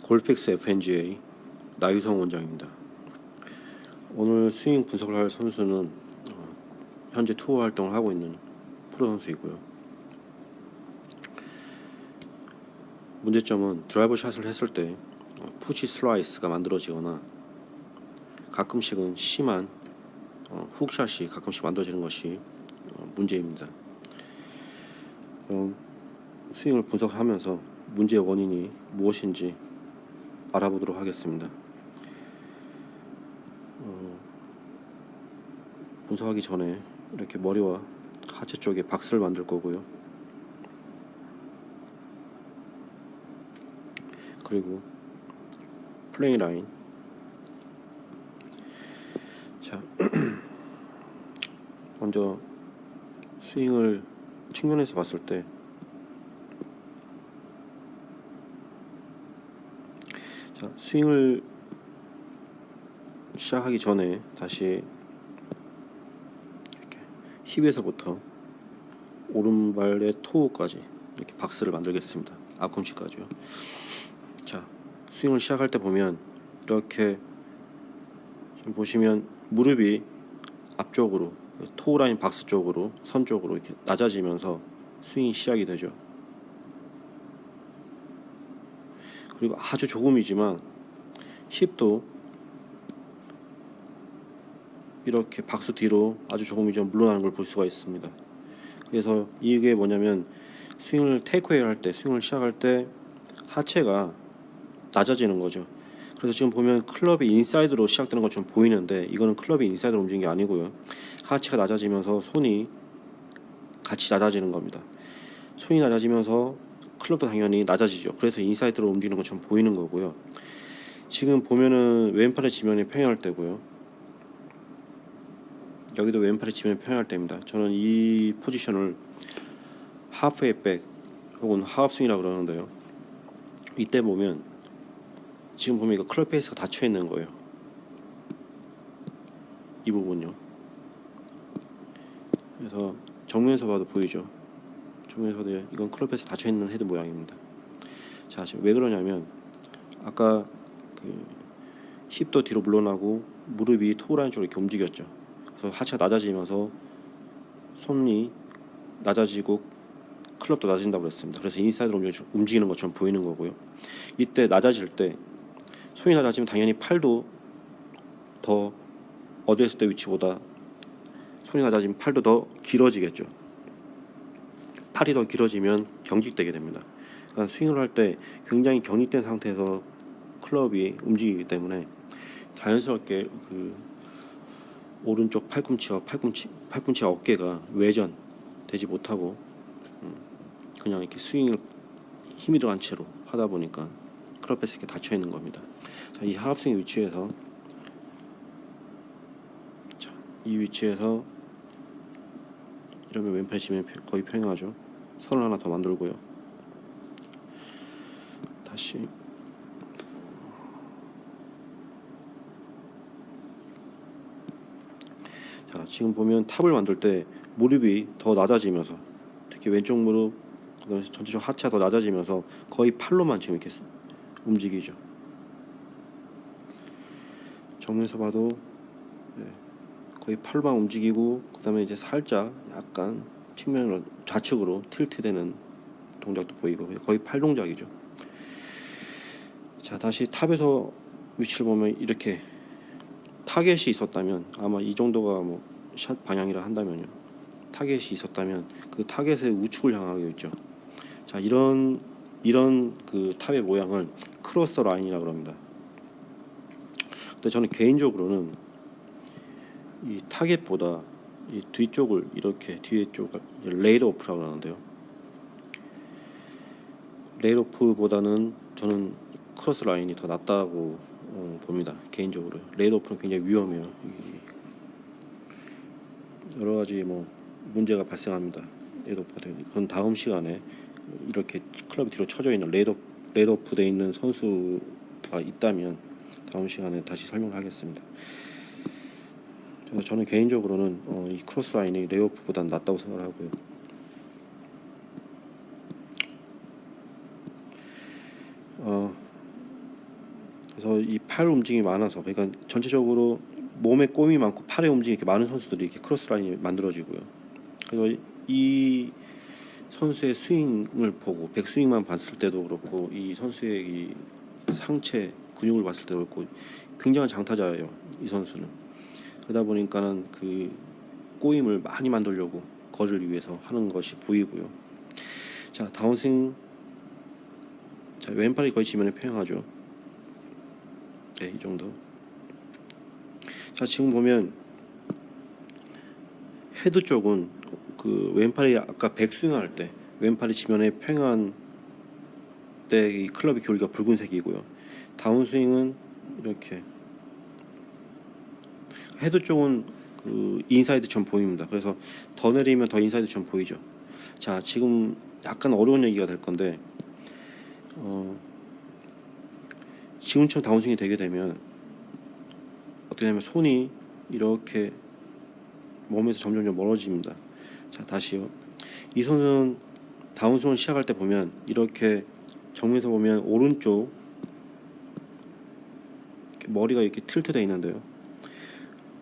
골픽스 FNGA 나유성 원장입니다. 오늘 스윙 분석을 할 선수는 현재 투어 활동을 하고 있는 프로 선수이고요. 문제점은 드라이버 샷을 했을 때 푸시 슬라이스가 만들어지거나 가끔씩은 심한 훅샷이 가끔씩 만들어지는 것이 문제입니다. 그럼 스윙을 분석하면서 문제의 원인이 무엇인지 알아보도록 하겠습니다. 분석하기 전에 이렇게 머리와 하체 쪽에 박스를 만들 거고요. 그리고 플레이 라인. 자, 먼저 스윙을 측면에서 봤을 때 스윙을 시작하기 전에 다시 이렇게 힙에서부터 오른발의 토우까지 이렇게 박스를 만들겠습니다. 앞꿈치까지요. 자, 스윙을 시작할 때 보면 이렇게 지금 보시면 무릎이 앞쪽으로 토우 라인 박스 쪽으로 선 쪽으로 이렇게 낮아지면서 스윙이 시작이 되죠. 그리고 아주 조금이지만 힙도 이렇게 박스 뒤로 아주 조금이지만 물러나는 걸 볼 수가 있습니다. 그래서 이게 뭐냐면 스윙을 테이크웨이 할 때, 스윙을 시작할 때 하체가 낮아지는 거죠. 그래서 지금 보면 클럽이 인사이드로 시작되는 것처럼 보이는데 이거는 클럽이 인사이드로 움직이는 게 아니고요. 하체가 낮아지면서 손이 같이 낮아지는 겁니다. 손이 낮아지면서 클럽도 당연히 낮아지죠. 그래서 인사이드로 움직이는 것처럼 보이는 거고요. 지금 보면은 왼팔의 지면이 평행할 때고요. 여기도 왼팔의 지면이 평행할 때입니다. 저는 이 포지션을 하프웨이 백 혹은 하프스윙이라고 그러는데요. 이때 보면 지금 보면 이거 클럽 페이스가 닫혀 있는 거예요. 이 부분요. 그래서 정면에서 봐도 보이죠. 정면에서 봐도 이건 클럽 페이스 닫혀 있는 헤드 모양입니다. 자, 지금 왜 그러냐면 아까 그 힙도 뒤로 물러나고 무릎이 토우라인 쪽으로 이렇게 움직였죠. 그래서 하체가 낮아지면서 손이 낮아지고 클럽도 낮아진다고 그랬습니다. 그래서 인사이드로 움직이는 것처럼 보이는 거고요. 이때 낮아질 때 손이 낮아지면 당연히 팔도 더 어드했을 때 위치보다 손이 낮아지면 팔도 더 길어지겠죠. 팔이 더 길어지면 경직되게 됩니다. 그러니까 스윙을 할 때 굉장히 경직된 상태에서 클럽이 움직이기 때문에 자연스럽게 그 오른쪽 팔꿈치와 팔꿈치와 어깨가 외전되지 못하고 그냥 이렇게 스윙을 힘이 들어간 채로 하다 보니까 클럽 페이스가 이렇게 닫혀 있는 겁니다. 자, 이 하프스윙 위치에서 이 위치에서 이러면 왼팔 지면 거의 평행하죠. 선을 하나 더 만들고요. 다시 자, 지금 보면 탑을 만들 때 무릎이 더 낮아지면서 특히 왼쪽 무릎 전체적으로 하체가 더 낮아지면서 거의 팔로만 지금 이렇게 움직이죠. 정면에서 봐도 거의 팔로만 움직이고 그 다음에 이제 살짝 약간 측면으로 좌측으로 틸트되는 동작도 보이고 거의 팔 동작이죠. 자, 다시 탑에서 위치를 보면 이렇게 타겟이 있었다면 아마 이 정도가 뭐 샷 방향이라 한다면요. 타겟이 있었다면 그 타겟의 우측을 향하고 있죠. 자, 이런 그 탑의 모양을 크로스 라인이라고 합니다. 근데 저는 개인적으로는 이 타겟보다 이 뒤쪽을 이렇게 뒤에 쪽을 레이드 오프라고 하는데요. 레이드 오프보다는 저는 크로스 라인이 더 낫다고 봅니다. 개인적으로 레이드 오프는 굉장히 위험해요. 여러 가지 뭐 문제가 발생합니다. 레이드 오프가 되면 그건 다음 시간에 이렇게 클럽이 뒤로 쳐져 있는 레이드 오프 돼 있는 선수가 있다면 다음 시간에 다시 설명을 하겠습니다. 저는 개인적으로는 이 크로스 라인이 레이드 오프보다는 낫다고 생각을 하고요. 그래서 이 팔 움직임이 많아서, 그러니까 전체적으로 몸에 꼼이 많고 팔에 움직임이 이렇게 많은 선수들이 이렇게 크로스 라인이 만들어지고요. 그래서 이 선수의 스윙을 보고 백스윙만 봤을 때도 그렇고 이 선수의 이 상체 근육을 봤을 때도 그렇고 굉장한 장타자예요, 이 선수는. 그러다 보니까는 그 꼬임을 많이 만들려고 거리를 위해서 하는 것이 보이고요. 자, 다운스윙. 자, 왼팔이 거의 지면에 평행하죠. 네, 이 정도. 자, 지금 보면 헤드 쪽은 그 왼팔이 아까 백스윙 할 때 왼팔이 지면에 평행한 때 이 클럽의 기울기가 붉은색이고요. 다운스윙은 이렇게 헤드 쪽은 그 인사이드처럼 보입니다. 그래서 더 내리면 더 인사이드처럼 보이죠. 자, 지금 약간 어려운 얘기가 될 건데 지금처럼 다운스윙이 되게 되면 어떻게 되냐면 손이 이렇게 몸에서 점점 멀어집니다. 자, 다시요. 이 손은 다운스윙을 시작할 때 보면 이렇게 정면에서 보면 오른쪽 머리가 이렇게 틸트되어 있는데요.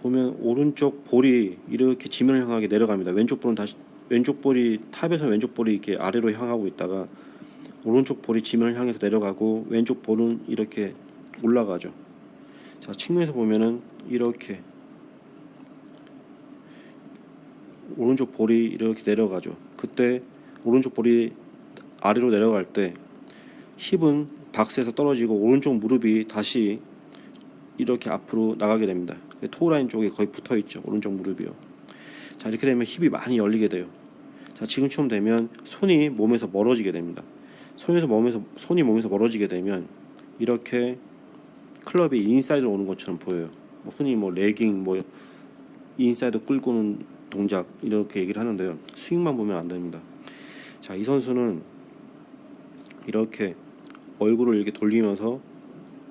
보면 오른쪽 볼이 이렇게 지면을 향하게 내려갑니다. 왼쪽 볼은 다시 왼쪽 볼이 탑에서 왼쪽 볼이 이렇게 아래로 향하고 있다가 오른쪽 볼이 지면을 향해서 내려가고 왼쪽 볼은 이렇게 올라가죠. 자, 측면에서 보면은 이렇게 오른쪽 볼이 이렇게 내려가죠. 그때 오른쪽 볼이 아래로 내려갈 때 힙은 박스에서 떨어지고 오른쪽 무릎이 다시 이렇게 앞으로 나가게 됩니다. 토우라인 쪽에 거의 붙어 있죠, 오른쪽 무릎이요. 자, 이렇게 되면 힙이 많이 열리게 돼요. 자, 지금처럼 되면 손이 몸에서 멀어지게 됩니다. 손이 몸에서 멀어지게 되면 이렇게 클럽이 인사이드로 오는 것처럼 보여요. 흔히 레깅, 인사이드 끌고 오는 동작 이렇게 얘기를 하는데요. 스윙만 보면 안 됩니다. 자, 이 선수는 이렇게 얼굴을 이렇게 돌리면서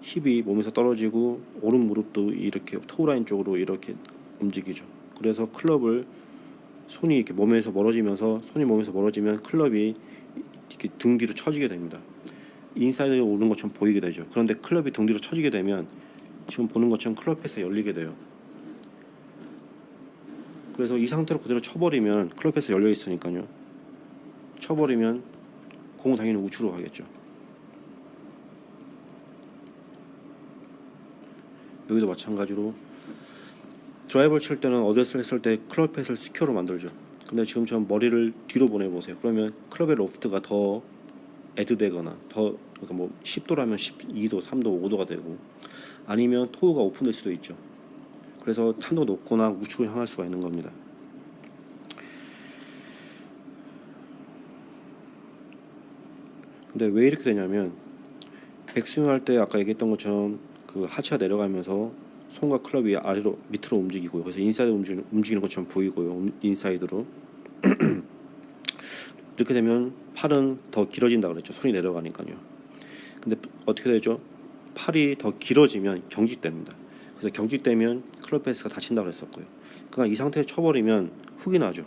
힙이 몸에서 떨어지고 오른 무릎도 이렇게 토우라인 쪽으로 이렇게 움직이죠. 그래서 클럽을 손이 이렇게 몸에서 멀어지면 클럽이 이렇게 등 뒤로 처지게 됩니다. 인사이드로 오는 것처럼 보이게 되죠. 그런데 클럽이 등 뒤로 처지게 되면 지금 보는 것처럼 클럽 페이스가 열리게 돼요. 그래서 이 상태로 그대로 쳐버리면 클럽 페이스 열려 있으니까요. 쳐버리면 공은 당연히 우측으로 가겠죠. 여기도 마찬가지로 드라이버를 칠 때는 어드레스를 했을 때 클럽 페이스를 스퀘어로 만들죠. 근데 지금처럼 머리를 뒤로 보내보세요. 그러면 클럽의 로프트가 더 애드되거나 그러니까 10도라면 12도, 3도, 5도가 되고 아니면 토우가 오픈될 수도 있죠. 그래서 탄도 높거나 우측을 향할 수가 있는 겁니다. 근데 왜 이렇게 되냐면 백스윙 할 때 아까 얘기했던 것처럼 그 하체가 내려가면서 손과 클럽이 밑으로 움직이고요. 그래서 인사이드 움직이는 것처럼 보이고요. 인사이드로. 이렇게 되면 팔은 더 길어진다 그랬죠. 손이 내려가니까요. 근데 어떻게 되죠? 팔이 더 길어지면 경직됩니다. 그래서 경직되면 클럽 페이스가 다친다 그랬었고요. 그러니까 이 상태에 쳐버리면 훅이 나죠.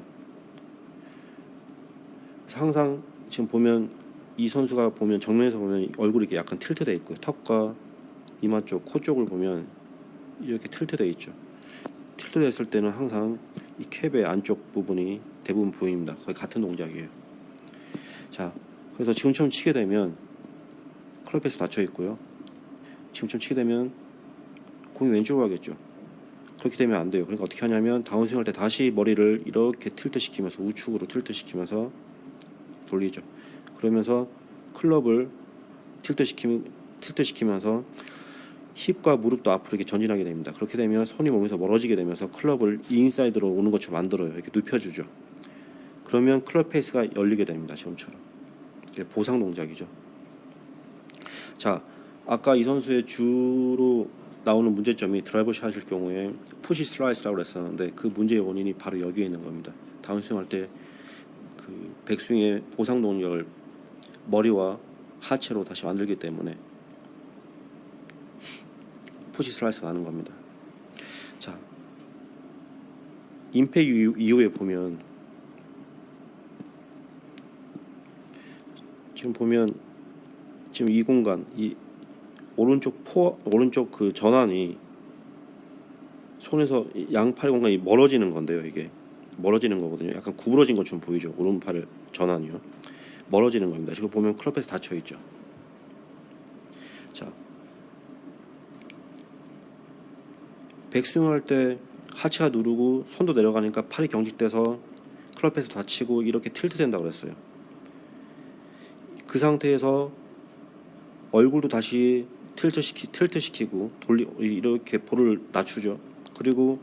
그래서 항상 지금 보면 이 선수가 보면 정면에서 보면 얼굴이 이렇게 약간 틸트되어 있고요. 턱과 이마 쪽, 코 쪽을 보면 이렇게 틸트되어 있죠. 틸트되어 있을 때는 항상 이 캡의 안쪽 부분이 대부분 보입니다. 거의 같은 동작이에요. 자, 그래서 지금처럼 치게 되면 클럽 페이스 닫혀 있고요. 지금처럼 치게 되면 공이 왼쪽으로 가겠죠. 그렇게 되면 안 돼요. 그러니까 어떻게 하냐면 다운스윙 할 때 다시 머리를 이렇게 틸트 시키면서 우측으로 틸트 시키면서 돌리죠. 그러면서 클럽을 틸트 시키면서 힙과 무릎도 앞으로 이렇게 전진하게 됩니다. 그렇게 되면 손이 몸에서 멀어지게 되면서 클럽을 인사이드로 오는 것처럼 만들어요. 이렇게 눕혀주죠. 그러면 클럽 페이스가 열리게 됩니다. 지금처럼. 이게 보상 동작이죠. 자, 아까 이 선수의 주로 나오는 문제점이 드라이버 샷일 경우에 푸시 슬라이스라고 그랬었는데 그 문제의 원인이 바로 여기에 있는 겁니다. 다운스윙 할 때 그 백스윙의 보상 동작을 머리와 하체로 다시 만들기 때문에 푸시 슬라이스가 나는 겁니다. 자, 임팩 이후에 보면 지금 이 공간, 오른쪽 그 전환이 손에서 양팔 공간이 멀어지는 건데요. 이게 멀어지는 거거든요. 약간 구부러진 것처럼 보이죠. 오른팔 전환이요. 멀어지는 겁니다. 지금 보면 클럽에서 닫혀 있죠. 자, 백스윙할 때 하체가 누르고 손도 내려가니까 팔이 경직돼서 클럽에서 다치고 이렇게 틸트 된다고 그랬어요. 그 상태에서 얼굴도 다시 틸트 시키고 이렇게 볼을 낮추죠. 그리고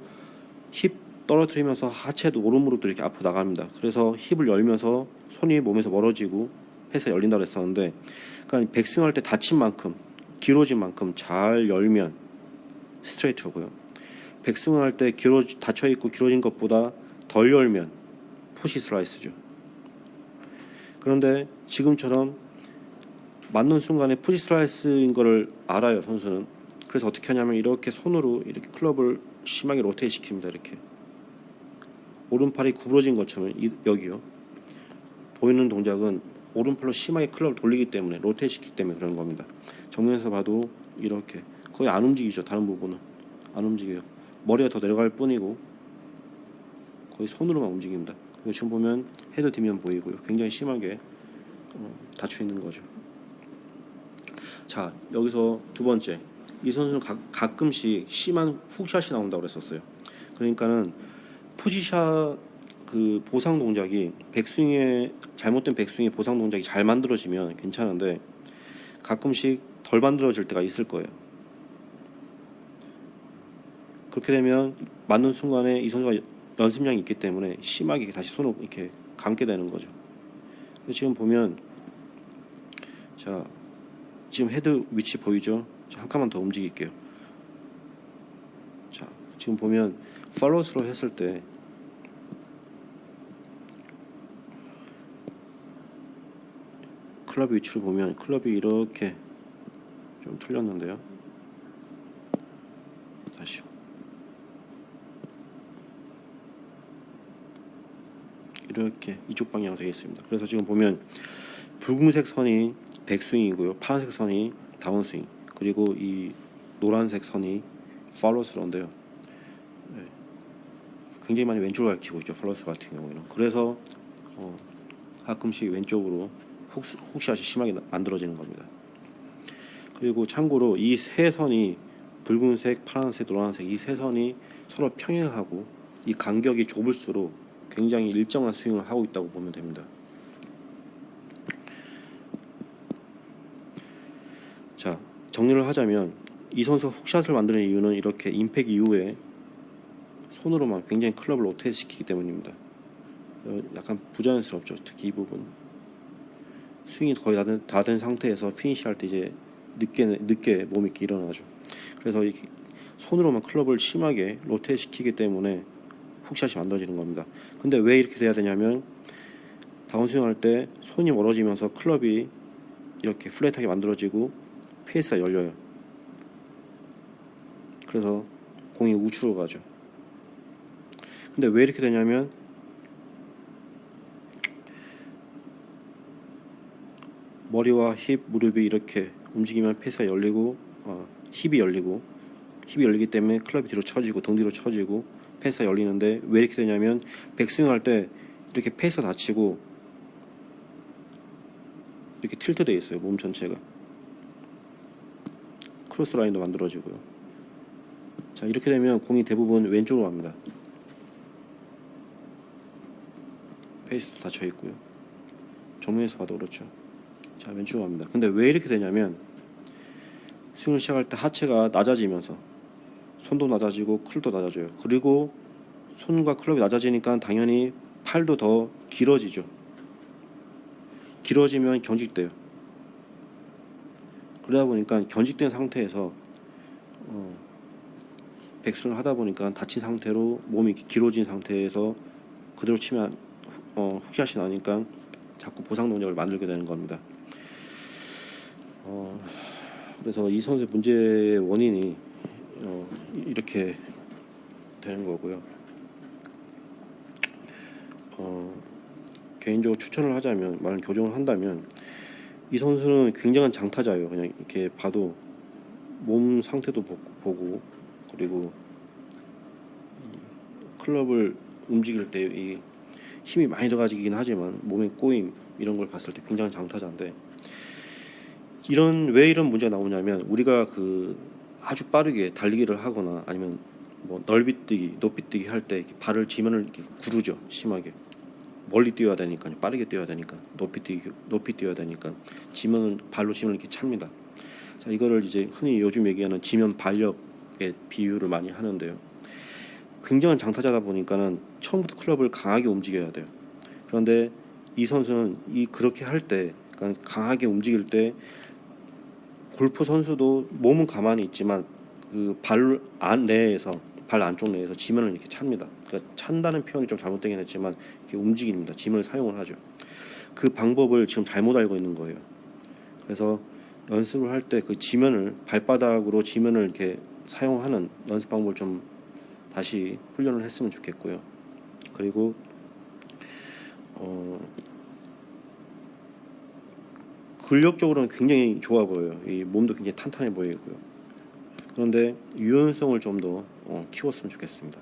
힙 떨어뜨리면서 하체도 오른무릎도 이렇게 앞으로 나갑니다. 그래서 힙을 열면서 손이 몸에서 멀어지고 페이스가 열린다고 했었는데, 그러니까 백스윙할 때 다친 만큼 길어진 만큼 잘 열면 스트레이트고요. 백스윙할 때 닫혀 있고 길어진 것보다 덜 열면 푸시 슬라이스죠. 그런데 지금처럼 맞는 순간에 푸시 슬라이스인 거를 알아요, 선수는. 그래서 어떻게 하냐면 이렇게 손으로 이렇게 클럽을 심하게 로테이트 시킵니다. 이렇게 오른팔이 구부러진 것처럼 여기요. 보이는 동작은 오른팔로 심하게 클럽을 돌리기 때문에, 로테이트 시키기 때문에 그런 겁니다. 정면에서 봐도 이렇게 거의 안 움직이죠. 다른 부분은 안 움직여요. 머리가 더 내려갈 뿐이고 거의 손으로만 움직입니다. 그리고 지금 보면 헤드 뒷면 보이고요. 굉장히 심하게 닫혀 있는 거죠. 자, 여기서 두 번째, 이 선수는 가끔씩 심한 훅샷이 나온다고 그랬었어요. 그러니까는 푸시샷 그 보상 동작이 잘못된 백스윙의 보상 동작이 잘 만들어지면 괜찮은데 가끔씩 덜 만들어질 때가 있을 거예요. 그렇게 되면 맞는 순간에 이 선수가 연습량이 있기 때문에 심하게 다시 손을 이렇게 감게 되는 거죠. 지금 보면, 자, 지금 헤드 위치 보이죠? 한 칸만 더 움직일게요. 자, 지금 보면 팔로우스로 했을 때 클럽 위치를 보면 클럽이 이렇게 좀 틀렸는데요. 다시요. 이렇게 이쪽 방향으로 되어 있습니다. 그래서 지금 보면 붉은색 선이 백스윙이고요, 파란색 선이 다운스윙, 그리고 이 노란색 선이 팔로우스로인데요. 네. 굉장히 많이 왼쪽을 가리키고 있죠, 팔로우스 같은 경우에는. 그래서 가끔씩 왼쪽으로 훅샷이 심하게 만들어지는 겁니다. 그리고 참고로 이 세 선이, 붉은색, 파란색, 노란색, 이 세 선이 서로 평행하고 이 간격이 좁을수록 굉장히 일정한 스윙을 하고 있다고 보면 됩니다. 자, 정리를 하자면 이 선수가 훅샷을 만드는 이유는 이렇게 임팩 이후에 손으로만 굉장히 클럽을 로테이트 시키기 때문입니다. 약간 부자연스럽죠. 특히 이 부분 스윙이 거의 다 된 상태에서 피니시할 때 이제 늦게 몸이 이렇게 일어나죠. 그래서 이 손으로만 클럽을 심하게 로테이트 시키기 때문에 훅샷이 만들어지는 겁니다. 근데 왜 이렇게 돼야 되냐면 다운스윙 할 때 손이 멀어지면서 클럽이 이렇게 플랫하게 만들어지고 페이스가 열려요. 그래서 공이 우측으로 가죠. 근데 왜 이렇게 되냐면 머리와 힙, 무릎이 이렇게 움직이면 페이스가 열리고 힙이 열리기 때문에 클럽이 뒤로 처지고 등 뒤로 처지고 페이스가 열리는데, 왜 이렇게 되냐면 백스윙 할 때 이렇게 페이스가 닫히고 이렇게 틸트 되어 있어요. 몸 전체가 크로스 라인도 만들어지고요. 자, 이렇게 되면 공이 대부분 왼쪽으로 갑니다. 페이스도 닫혀 있고요. 정면에서 봐도 그렇죠. 자, 왼쪽으로 갑니다. 근데 왜 이렇게 되냐면 스윙을 시작할 때 하체가 낮아지면서 손도 낮아지고 클도 낮아져요. 그리고 손과 클럽이 낮아지니까 당연히 팔도 더 길어지죠. 길어지면 경직돼요. 그러다 보니까 경직된 상태에서 백스윙을 하다 보니까 다친 상태로 몸이 길어진 상태에서 그대로 치면 훅샷이 나니까 자꾸 보상 동작을 만들게 되는 겁니다. 그래서 이 선수의 문제의 원인이 이렇게 되는 거고요. 개인적으로 추천을 하자면, 만약 교정을 한다면 이 선수는 굉장한 장타자예요. 그냥 이렇게 봐도 몸 상태도 보고 그리고 클럽을 움직일 때 이 힘이 많이 들어가지긴 하지만 몸의 꼬임 이런 걸 봤을 때 굉장히 장타자인데, 왜 이런 문제가 나오냐면 우리가 그 아주 빠르게 달리기를 하거나 아니면 뭐 넓이뛰기, 높이뛰기 할 때 발을 지면을 이렇게 구르죠. 심하게 멀리 뛰어야 되니까, 빠르게 뛰어야 되니까, 높이 뛰어야 되니까 발로 지면을 이렇게 찹니다. 자, 이거를 이제 흔히 요즘 얘기하는 지면 발력에 비유를 많이 하는데요. 굉장한 장타자다 보니까는 처음부터 클럽을 강하게 움직여야 돼요. 그런데 이 선수는 그렇게 할 때, 그러니까 강하게 움직일 때 골프 선수도 몸은 가만히 있지만 그 발 안쪽 내에서 지면을 이렇게 찹니다. 그러니까 찬다는 표현이 좀 잘못되긴 했지만 이렇게 움직입니다. 지면을 사용을 하죠. 그 방법을 지금 잘못 알고 있는 거예요. 그래서 연습을 할 때 그 발바닥으로 지면을 이렇게 사용하는 연습 방법을 좀 다시 훈련을 했으면 좋겠고요. 그리고 근력적으로는 굉장히 좋아 보여요. 이 몸도 굉장히 탄탄해 보이고요. 그런데 유연성을 좀 더 키웠으면 좋겠습니다.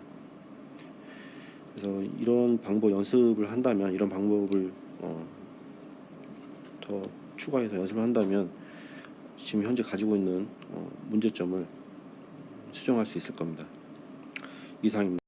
그래서 이런 연습을 한다면, 이런 방법을 더 추가해서 연습을 한다면 지금 현재 가지고 있는 문제점을 수정할 수 있을 겁니다. 이상입니다.